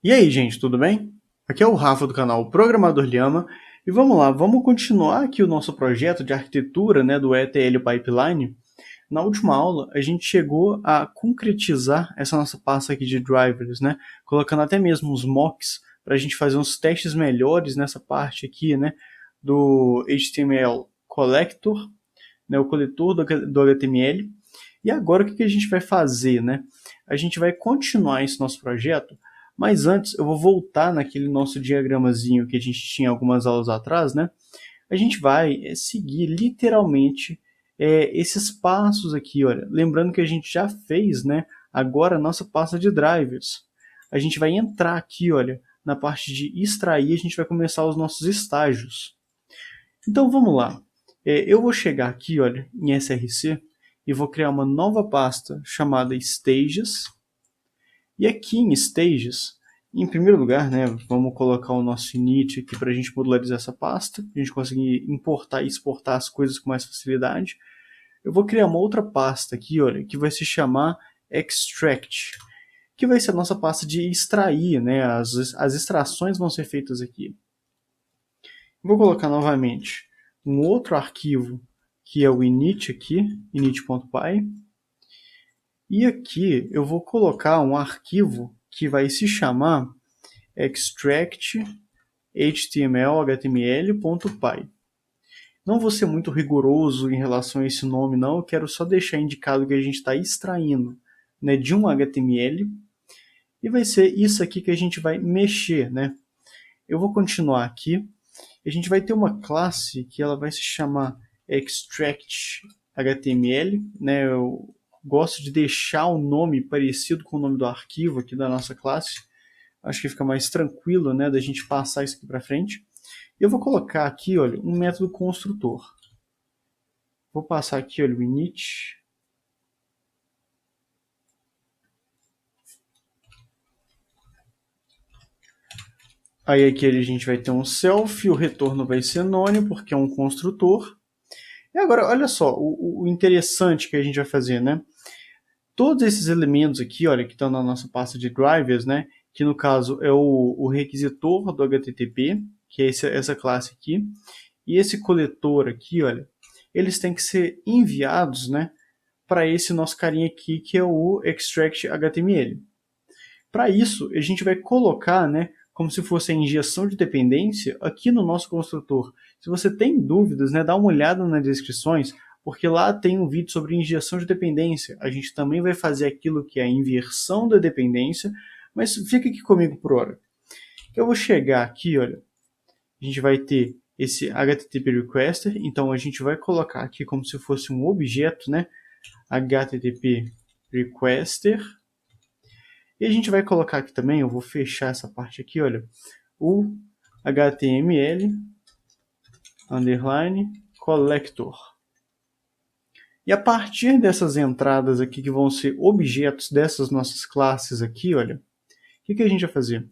E aí, gente, tudo bem? Aqui é o Rafa do canal Programador Lhama e vamos lá, vamos continuar aqui o nosso projeto de arquitetura, né, do ETL Pipeline. Na última aula, a gente chegou a concretizar essa nossa pasta aqui de drivers, né, colocando até mesmo os mocks para a gente fazer uns testes melhores nessa parte aqui, né, do HTML Collector, né, o coletor do HTML. E agora o que a gente vai fazer, né? A gente vai continuar esse nosso projeto, mas antes eu vou voltar naquele nosso diagramazinho que a gente tinha algumas aulas atrás, né? A gente vai seguir literalmente esses passos aqui, olha. Lembrando que a gente já fez, né? Agora a nossa pasta de drivers. A gente vai entrar aqui, olha, na parte de extrair, a gente vai começar os nossos estágios. Então vamos lá. Eu vou chegar aqui, olha, em SRC e vou criar uma nova pasta chamada Stages. E aqui em Stages, em primeiro lugar, né, vamos colocar o nosso init aqui para a gente modularizar essa pasta, para a gente conseguir importar e exportar as coisas com mais facilidade. Eu vou criar uma outra pasta aqui, olha, que vai se chamar Extract, que vai ser a nossa pasta de extrair, né, as extrações vão ser feitas aqui. Vou colocar novamente um outro arquivo que é o init aqui, init.py. E aqui eu vou colocar um arquivo que vai se chamar extract html.py. Não vou ser muito rigoroso em relação a esse nome, não. Eu quero só deixar indicado que a gente está extraindo, né, de um HTML. E vai ser isso aqui que a gente vai mexer, né? Eu vou continuar aqui. A gente vai ter uma classe que ela vai se chamar extract.html, né? Eu gosto de deixar o nome parecido com o nome do arquivo aqui da nossa classe. Acho que fica mais tranquilo, né, da gente passar isso aqui para frente. Eu vou colocar aqui, olha, um método construtor. Vou passar aqui, olha, o init. Aí aqui a gente vai ter um self, o retorno vai ser none, porque é um construtor. E agora, olha só, o interessante que a gente vai fazer, né? Todos esses elementos aqui, olha, que estão na nossa pasta de drivers, né? Que no caso é o requisitor do HTTP, que é essa classe aqui. E esse coletor aqui, olha, eles têm que ser enviados, né, para esse nosso carinha aqui, que é o extract HTML. Para isso, a gente vai colocar, né, como se fosse a injeção de dependência aqui no nosso construtor. Se você tem dúvidas, né, dá uma olhada nas descrições, porque lá tem um vídeo sobre injeção de dependência. A gente também vai fazer aquilo que é a inversão da dependência, mas fica aqui comigo por hora. Eu vou chegar aqui, olha, a gente vai ter esse HTTP requester, então a gente vai colocar aqui como se fosse um objeto, né, HTTP requester. E a gente vai colocar aqui também, eu vou fechar essa parte aqui, olha, o HTML underline collector. E a partir dessas entradas aqui, que vão ser objetos dessas nossas classes aqui, olha, o que a gente vai fazer?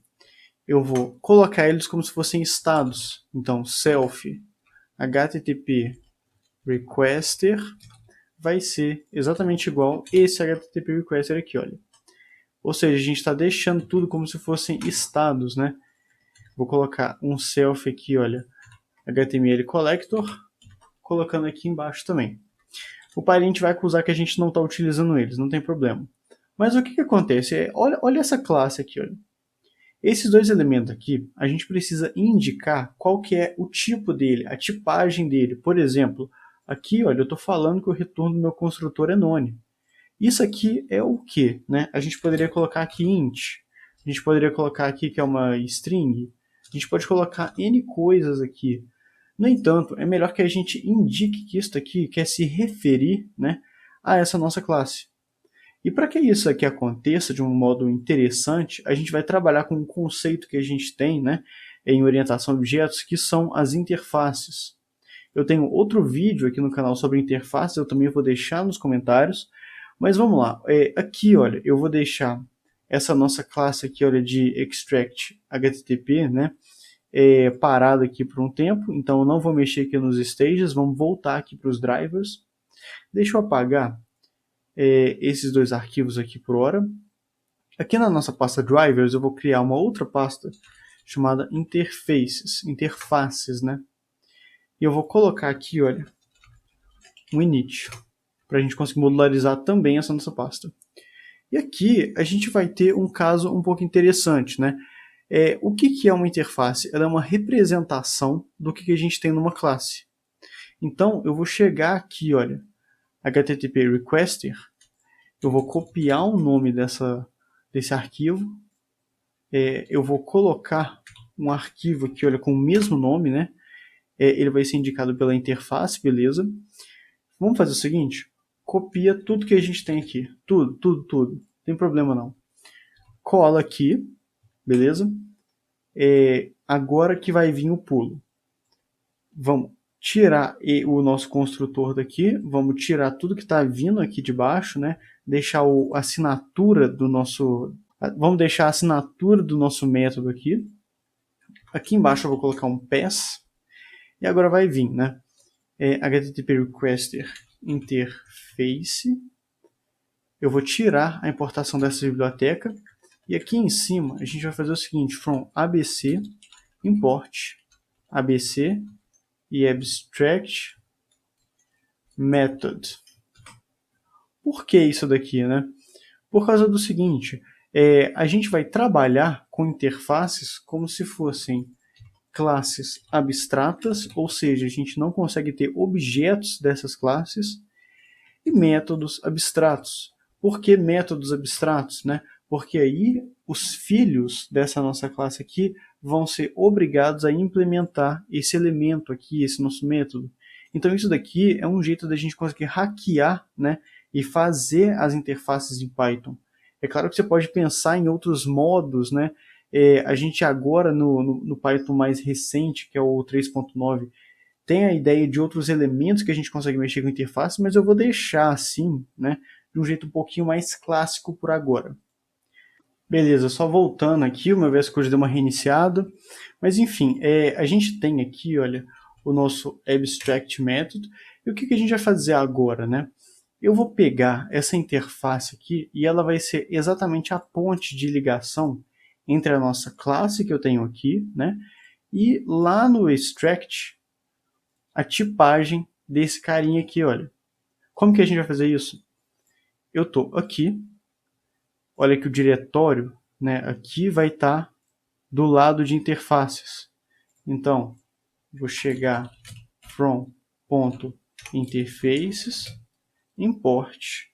Eu vou colocar eles como se fossem estados. Então, self HTTP requester vai ser exatamente igual esse HTTP requester aqui, olha. Ou seja, a gente está deixando tudo como se fossem estados, né? Vou colocar um self aqui, olha, HTML collector, colocando aqui embaixo também. O parente vai acusar que a gente não está utilizando eles, não tem problema. Mas o que acontece? Olha essa classe aqui, olha. Esses dois elementos aqui, a gente precisa indicar qual que é o tipo dele, a tipagem dele. Por exemplo, aqui, olha, eu estou falando que o retorno do meu construtor é none. Isso aqui é o que, né? A gente poderia colocar aqui int, a gente poderia colocar aqui que é uma string, a gente pode colocar N coisas aqui. No entanto, é melhor que a gente indique que isso aqui quer se referir, né, a essa nossa classe. E para que isso aqui aconteça de um modo interessante, a gente vai trabalhar com um conceito que a gente tem, né, em orientação a objetos, que são as interfaces. Eu tenho outro vídeo aqui no canal sobre interfaces, eu também vou deixar nos comentários. Mas vamos lá, aqui, olha, eu vou deixar essa nossa classe aqui, olha, de extract HTTP, né, parada aqui por um tempo. Então eu não vou mexer aqui nos stages, vamos voltar aqui para os drivers. Deixa eu apagar esses dois arquivos aqui por hora. Aqui na nossa pasta drivers, eu vou criar uma outra pasta chamada interfaces, né? E eu vou colocar aqui, olha, um init, para a gente conseguir modularizar também essa nossa pasta. E aqui a gente vai ter um caso um pouco interessante, né? O que é uma interface? Ela é uma representação do que a gente tem numa classe. Então, eu vou chegar aqui, olha, http requester, eu vou copiar o nome desse arquivo, eu vou colocar um arquivo aqui, olha, com o mesmo nome, né? Ele vai ser indicado pela interface, beleza? Vamos fazer o seguinte, copia tudo que a gente tem aqui, tudo, não tem problema não. Cola aqui, beleza? Agora que vai vir o pulo. Vamos tirar o nosso construtor daqui, vamos tirar tudo que está vindo aqui de baixo, né? Deixar a assinatura do nosso... Vamos deixar a assinatura do nosso método aqui. Aqui embaixo eu vou colocar um pass. E agora vai vir, né? http requester interface. Eu vou tirar a importação dessa biblioteca. E aqui em cima a gente vai fazer o seguinte, from abc import abc e abstract method. Por que isso daqui, né? Por causa do seguinte, a gente vai trabalhar com interfaces como se fossem classes abstratas, ou seja, a gente não consegue ter objetos dessas classes, e métodos abstratos. Por que métodos abstratos, né? Porque aí os filhos dessa nossa classe aqui vão ser obrigados a implementar esse elemento aqui, esse nosso método. Então isso daqui é um jeito da gente conseguir hackear, né, e fazer as interfaces em Python. É claro que você pode pensar em outros modos, né? A gente agora no Python mais recente, que é o 3.9, tem a ideia de outros elementos que a gente consegue mexer com a interface, mas eu vou deixar assim, né, de um jeito um pouquinho mais clássico por agora. Beleza, só voltando aqui, uma vez que eu já dei uma reiniciada. Mas enfim, a gente tem aqui, olha, o nosso abstract method. E o que a gente vai fazer agora, né? Eu vou pegar essa interface aqui e ela vai ser exatamente a ponte de ligação entre a nossa classe que eu tenho aqui, né? E lá no extract, a tipagem desse carinha aqui, olha. Como que a gente vai fazer isso? Eu estou aqui, olha que o diretório, né, aqui vai estar do lado de interfaces. Então, vou chegar from.interfaces, import,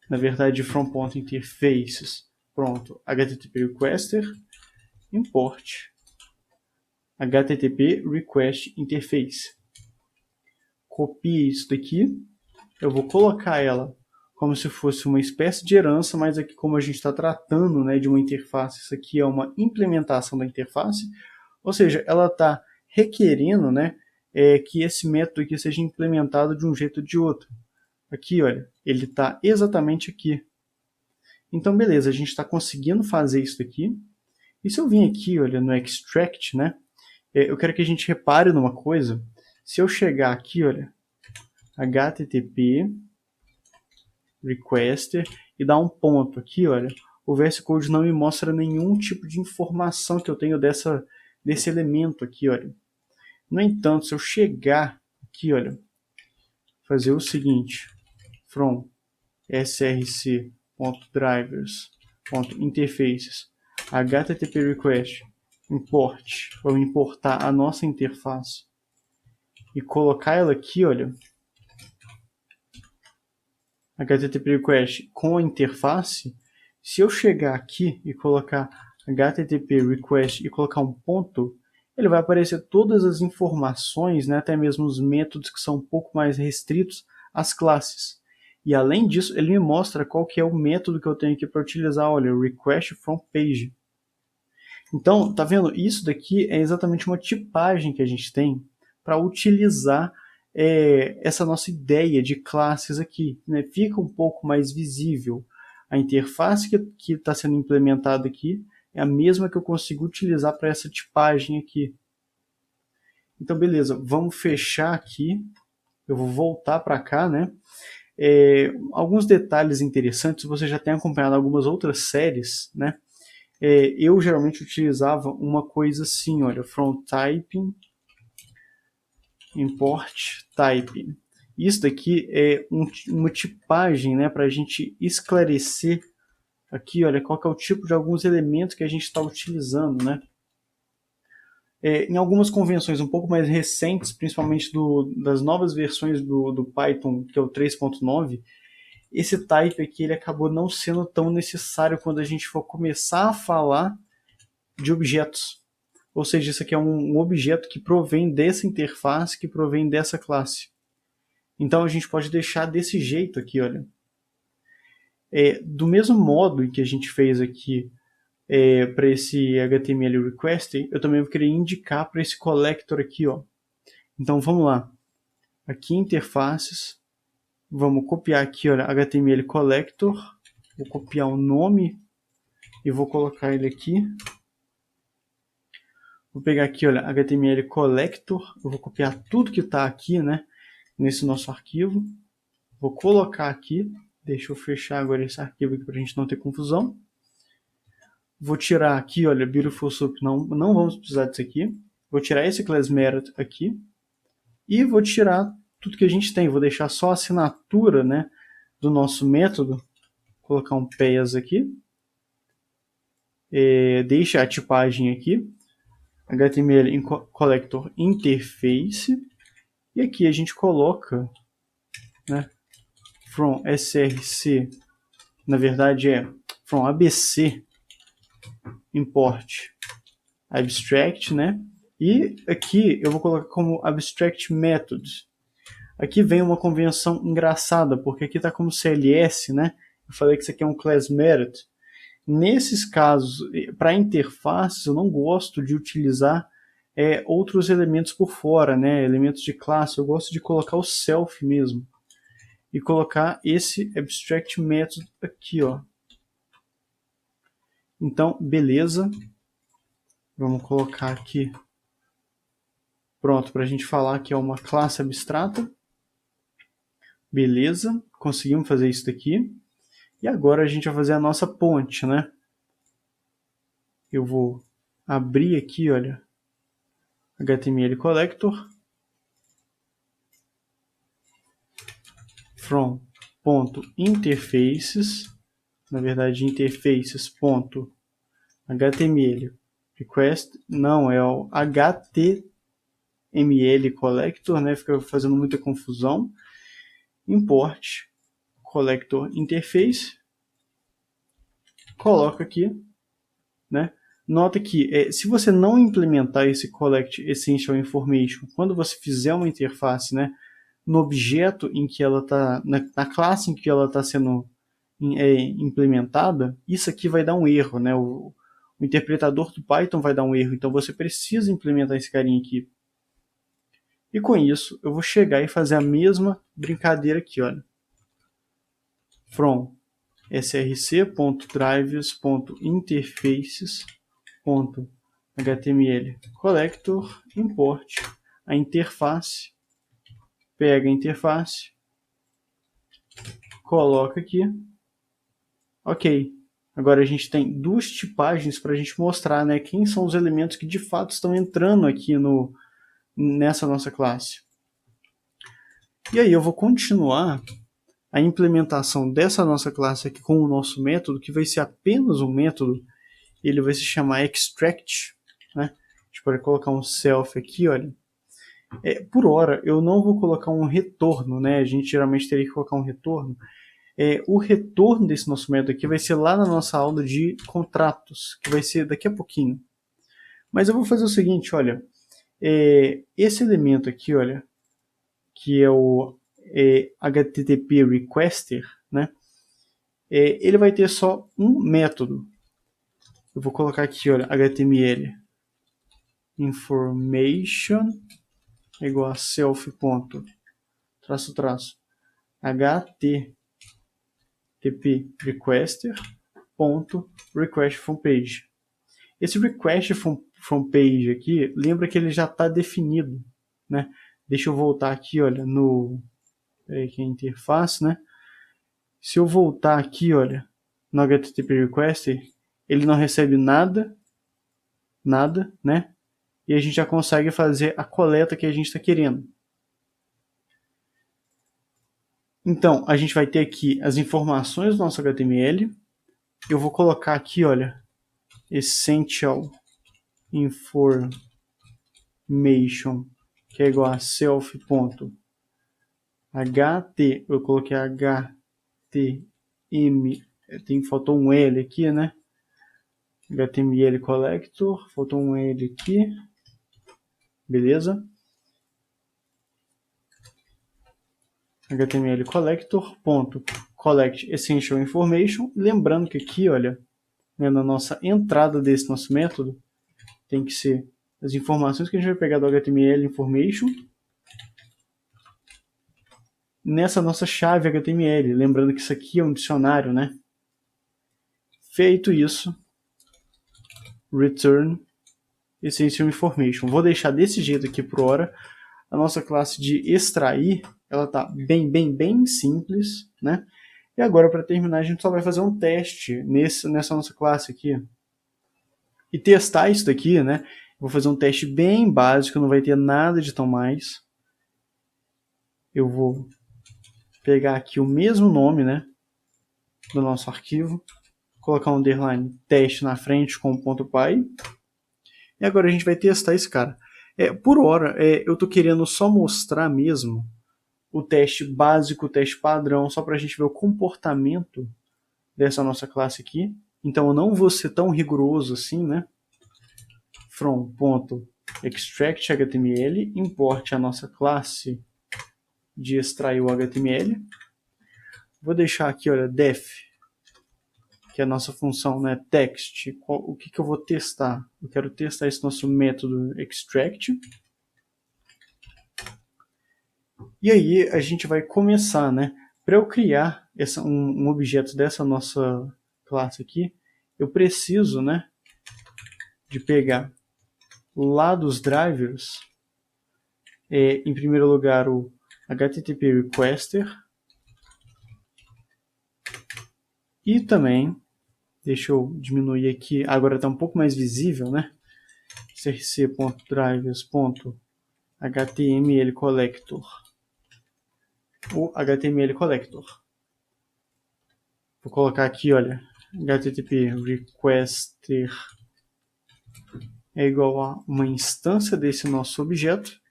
na verdade from.interfaces, pronto, http requester, import, http request interface. Copie isso daqui, eu vou colocar ela como se fosse uma espécie de herança, mas aqui como a gente está tratando, né, de uma interface, isso aqui é uma implementação da interface, ou seja, ela está requerendo, né, que esse método aqui seja implementado de um jeito ou de outro. Aqui, olha, ele está exatamente aqui. Então, beleza, a gente está conseguindo fazer isso aqui. E se eu vim aqui, olha, no extract, né, eu quero que a gente repare numa coisa. Se eu chegar aqui, olha, http requester e dar um ponto aqui, olha, o VS Code não me mostra nenhum tipo de informação que eu tenho desse elemento aqui, olha. No entanto, se eu chegar aqui, olha, fazer o seguinte, from src.drivers.interfaces http request import, vamos importar a nossa interface e colocar ela aqui, olha, http request com a interface. Se eu chegar aqui e colocar http request e colocar um ponto, ele vai aparecer todas as informações, né, até mesmo os métodos que são um pouco mais restritos às classes. E além disso, ele me mostra qual que é o método que eu tenho aqui para utilizar, olha, request from page. Então, tá vendo? Isso daqui é exatamente uma tipagem que a gente tem para utilizar essa nossa ideia de classes aqui, né? Fica um pouco mais visível. A interface que está sendo implementada aqui é a mesma que eu consigo utilizar para essa tipagem aqui. Então, beleza, vamos fechar aqui. Eu vou voltar para cá, né? Alguns detalhes interessantes, você já tem acompanhado algumas outras séries, né? Eu geralmente utilizava uma coisa assim, olha, from typing, import typing. Isso daqui é uma tipagem, né, para a gente esclarecer aqui, olha, qual que é o tipo de alguns elementos que a gente está utilizando, né? Em algumas convenções um pouco mais recentes, principalmente das novas versões do Python, que é o 3.9, esse type aqui ele acabou não sendo tão necessário quando a gente for começar a falar de objetos. Ou seja, isso aqui é um objeto que provém dessa interface, que provém dessa classe. Então a gente pode deixar desse jeito aqui, olha. Do mesmo modo que a gente fez aqui para esse HTML request, eu também vou querer indicar para esse collector aqui, ó. Então vamos lá. Aqui interfaces, vamos copiar aqui, olha, HTML collector, vou copiar o nome e vou colocar ele aqui. Vou pegar aqui, olha, HTML collector, eu vou copiar tudo que está aqui, né, nesse nosso arquivo. Vou colocar aqui, deixa eu fechar agora esse arquivo aqui para a gente não ter confusão. Vou tirar aqui, olha, Beautiful Soup, não vamos precisar disso aqui. Vou tirar esse class method aqui e vou tirar tudo que a gente tem. Vou deixar só a assinatura, né, do nosso método. Vou colocar um PS aqui. Deixa a tipagem aqui. HTML collector interface. E aqui a gente coloca, né, from src, na verdade é from abc import abstract, né? E aqui eu vou colocar como abstract methods. Aqui vem uma convenção engraçada, porque aqui está como CLS, né? Eu falei que isso aqui é um class method. Nesses casos, para interfaces, eu não gosto de utilizar outros elementos por fora, né? Elementos de classe. Eu gosto de colocar o self mesmo. E colocar esse abstract method aqui, ó. Então, beleza. Vamos colocar aqui. Pronto, para a gente falar que é uma classe abstrata. Beleza, conseguimos fazer isso daqui. E agora a gente vai fazer a nossa ponte, né? Eu vou abrir aqui, olha, HTML collector from .interfaces, na verdade interfaces.html request, não é o HTML collector, né? Fica fazendo muita confusão. Import collector interface, coloca aqui, né? Nota que se você não implementar esse collect essential information quando você fizer uma interface, né, no objeto em que ela está, na classe em que ela está sendo implementada, isso aqui vai dar um erro, né? O interpretador do Python vai dar um erro, então você precisa implementar esse carinha aqui. E com isso, eu vou chegar e fazer a mesma brincadeira aqui, olha. From src.drivers.interfaces.html collector import a interface, pega a interface, coloca aqui, ok. Agora a gente tem duas tipagens para a gente mostrar, né, quem são os elementos que de fato estão entrando aqui nessa nossa classe. E aí eu vou continuar a implementação dessa nossa classe aqui com o nosso método, que vai ser apenas um método. Ele vai se chamar extract, né? A gente pode colocar um self aqui, olha. Por hora, eu não vou colocar um retorno, né? A gente geralmente teria que colocar um retorno. O retorno desse nosso método aqui vai ser lá na nossa aula de contratos, que vai ser daqui a pouquinho. Mas eu vou fazer o seguinte, olha. Esse elemento aqui, olha, que é o HTTP requester, né? Ele vai ter só um método. Eu vou colocar aqui, olha, HTML information é igual a self ponto, traço, HTTP requester ponto request from page. Esse request from page aqui, lembra que ele já está definido, né? Deixa eu voltar aqui, olha, no Peraí, que é a interface, né? Se eu voltar aqui, olha, no HTTP request, ele não recebe nada, né? E a gente já consegue fazer a coleta que a gente está querendo. Então, a gente vai ter aqui as informações do nosso HTML. Eu vou colocar aqui, olha, essential information, que é igual a self.ht. Eu coloquei htm, faltou um L aqui, né? HTML collector, faltou um L aqui, beleza? HTML collector.collect essential information. Lembrando que aqui, olha, né, na nossa entrada desse nosso método, tem que ser as informações que a gente vai pegar do HTML information nessa nossa chave HTML. Lembrando que isso aqui é um dicionário, né? Feito isso, return essential information. Vou deixar desse jeito aqui por hora. A nossa classe de extrair, ela tá bem simples, né? E agora, para terminar, a gente só vai fazer um teste nessa nossa classe aqui. E testar isso daqui, né? Vou fazer um teste bem básico, não vai ter nada de tão mais. Eu vou pegar aqui o mesmo nome, né, do nosso arquivo, colocar um underline teste na frente com ponto .py. E agora a gente vai testar esse cara. Por hora, eu estou querendo só mostrar mesmo o teste básico, o teste padrão, só para a gente ver o comportamento dessa nossa classe aqui. Então eu não vou ser tão rigoroso assim, né? From.extract.html, importe a nossa classe de extrair o HTML. Vou deixar aqui, olha, def, que é a nossa função, né, text. O que eu vou testar? Eu quero testar esse nosso método extract. E aí a gente vai começar, né? Para eu criar um objeto dessa nossa classe aqui, eu preciso, né, de pegar lá dos drivers, em primeiro lugar o HTTP requester e também, deixa eu diminuir aqui, agora está um pouco mais visível, né? crc.drivers.html collector. O HTML collector. Vou colocar aqui, olha, HTTP requester é igual a uma instância desse nosso objeto.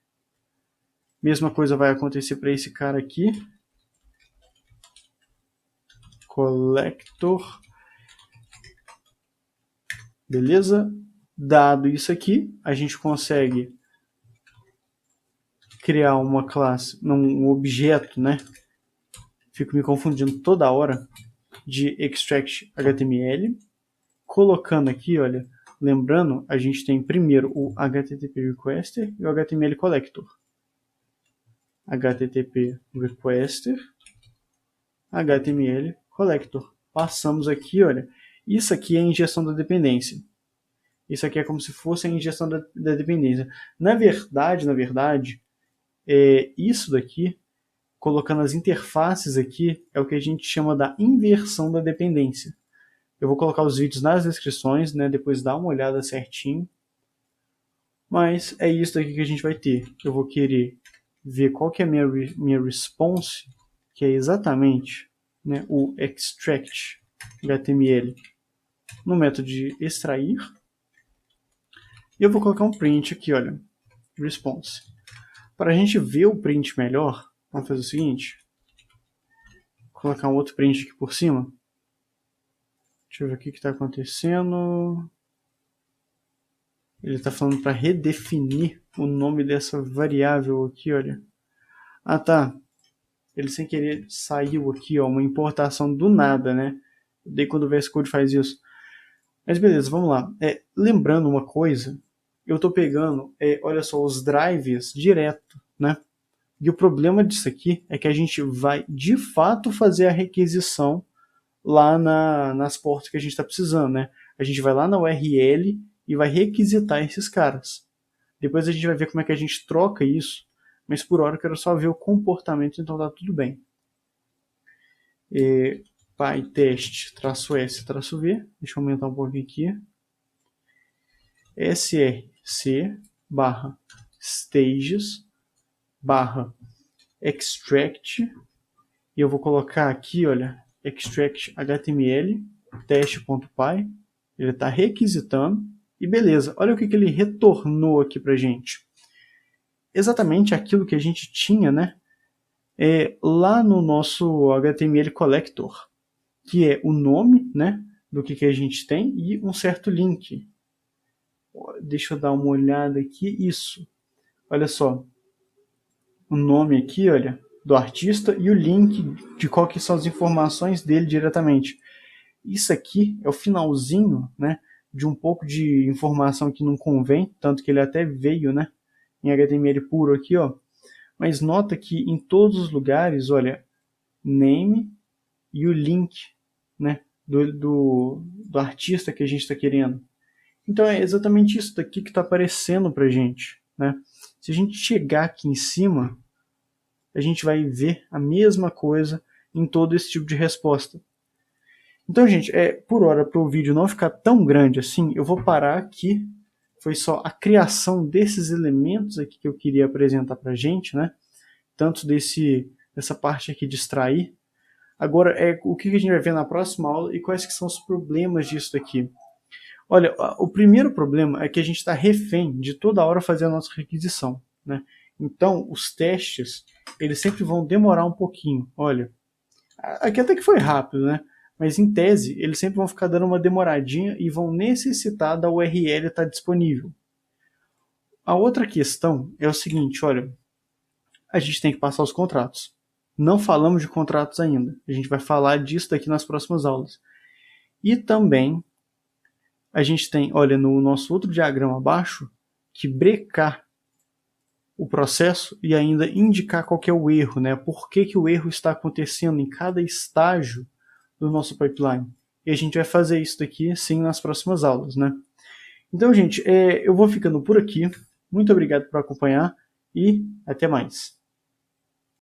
Mesma coisa vai acontecer para esse cara aqui. Collector. Beleza? Dado isso aqui, a gente consegue criar uma classe, um objeto, né? Fico me confundindo toda hora, de extract HTML. Colocando aqui, olha, lembrando, a gente tem primeiro o HTTP requester e o HTML collector. HTTP requester, HTML collector. Passamos aqui, olha, isso aqui é a injeção da dependência. Isso aqui é como se fosse a injeção da dependência. Na verdade, isso daqui, colocando as interfaces aqui, é o que a gente chama da inversão da dependência. Eu vou colocar os vídeos nas descrições, né? Depois dá uma olhada certinho. Mas é isso daqui que a gente vai ter. Eu vou querer ver qual que é a minha response, que é exatamente, né, o extract HTML no método de extrair. E eu vou colocar um print aqui, olha, response. Para a gente ver o print melhor, vamos fazer o seguinte. Vou colocar um outro print aqui por cima. Deixa eu ver o que está acontecendo. Ele está falando para redefinir o nome dessa variável aqui, olha. Ah, tá. Ele sem querer saiu aqui, ó, uma importação do nada, né? Daí quando o VS Code faz isso. Mas beleza, vamos lá. Lembrando uma coisa, eu estou pegando, olha só, os drives direto, né? E o problema disso aqui é que a gente vai, de fato, fazer a requisição lá nas portas que a gente está precisando, né? A gente vai lá na URL e vai requisitar esses caras. Depois a gente vai ver como é que a gente troca isso, mas por hora eu quero só ver o comportamento, então tá tudo bem. PyTest-S-V, deixa eu aumentar um pouquinho aqui, src/stages/extract, e eu vou colocar aqui, olha, extract HTML, teste.py, ele está requisitando, e beleza, olha o que ele retornou aqui pra gente. Exatamente aquilo que a gente tinha, né, lá no nosso HTML Collector, que é o nome, né, do que a gente tem e um certo link. Deixa eu dar uma olhada aqui, isso. Olha só, o nome aqui, olha, do artista e o link de qual que são as informações dele diretamente. Isso aqui é o finalzinho, né, de um pouco de informação que não convém, tanto que ele até veio, né, em HTML puro aqui, ó. Mas nota que em todos os lugares, olha, name e o link, né, do artista que a gente está querendo. Então é exatamente isso daqui que está aparecendo para a gente, né? Se a gente chegar aqui em cima, a gente vai ver a mesma coisa em todo esse tipo de resposta. Então, gente, por hora, para o vídeo não ficar tão grande assim, eu vou parar aqui. Foi só a criação desses elementos aqui que eu queria apresentar para a gente, né? Tanto dessa parte aqui de extrair. Agora, o que a gente vai ver na próxima aula e quais que são os problemas disso daqui. Olha, o primeiro problema é que a gente está refém de toda hora fazer a nossa requisição, né? Então, os testes, eles sempre vão demorar um pouquinho. Olha, aqui até que foi rápido, né? Mas em tese, eles sempre vão ficar dando uma demoradinha e vão necessitar da URL estar disponível. A outra questão é o seguinte, olha, a gente tem que passar os contratos. Não falamos de contratos ainda. A gente vai falar disso daqui nas próximas aulas. E também a gente tem, olha, no nosso outro diagrama abaixo, que brecar o processo e ainda indicar qual que é o erro, né? Por que o erro está acontecendo em cada estágio do nosso pipeline. E a gente vai fazer isso daqui, sim, nas próximas aulas, né? Então, gente, eu vou ficando por aqui. Muito obrigado por acompanhar e até mais.